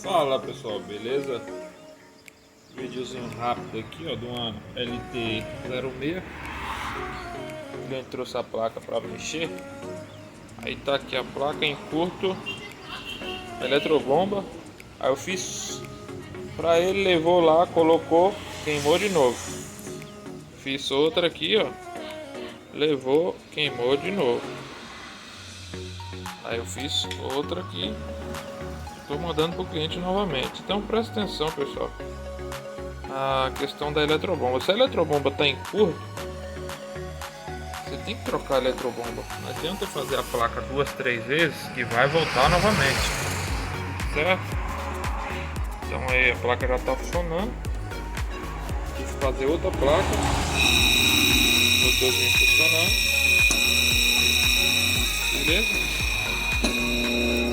Fala pessoal, beleza? Videozinho rápido aqui, ó, de uma LT 06. O cliente trouxe a placa para mexer. Aí tá aqui a placa em curto, eletrobomba. Aí eu fiz para ele, levou lá, colocou, queimou de novo. Fiz outra aqui, ó, levou, queimou de novo. Aí eu fiz outra aqui. Estou mandando para o cliente novamente. Então presta atenção, pessoal. A questão da eletrobomba. Se a eletrobomba está em curto, você tem que trocar a eletrobomba. Não adianta fazer a placa 2, 3 vezes que vai voltar novamente. Certo? Então aí a placa já está funcionando. Deixa eu fazer outra placa. Motorzinho funcionando. Beleza?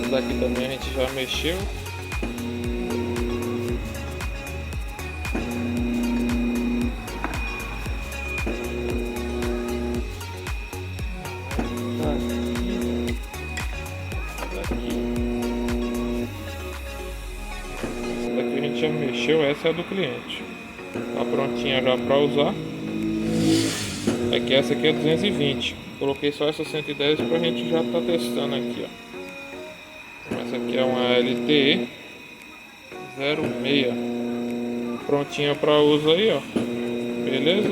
Essa daqui também a gente já mexeu. Essa daqui a gente já mexeu, essa é a do cliente. Tá prontinha já para usar. É que essa aqui é 220. Coloquei só essa 110 pra gente já tá testando aqui, ó. Essa aqui é uma LTE 06. Prontinha para uso aí, ó. Beleza?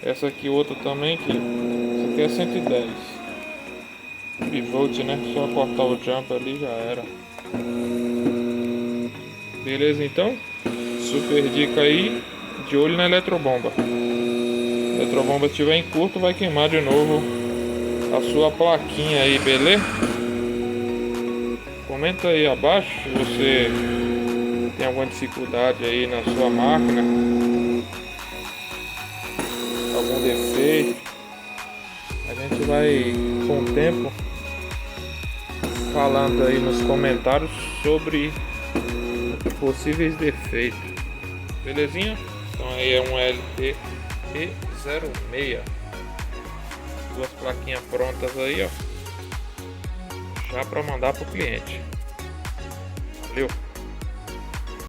Essa aqui outra também que essa aqui é 110. Bivolt, né? Só cortar o jump ali já era. Beleza então? Super dica aí, de olho na eletrobomba. Se a eletrobomba estiver em curto, vai queimar de novo a sua plaquinha aí, beleza? Comenta aí abaixo se você tem alguma dificuldade aí na sua máquina, algum defeito. A gente vai com o tempo falando aí nos comentários sobre possíveis defeitos. Belezinha? Então aí é um LT E06. Duas plaquinhas prontas aí, ó. Já para mandar pro cliente. Valeu!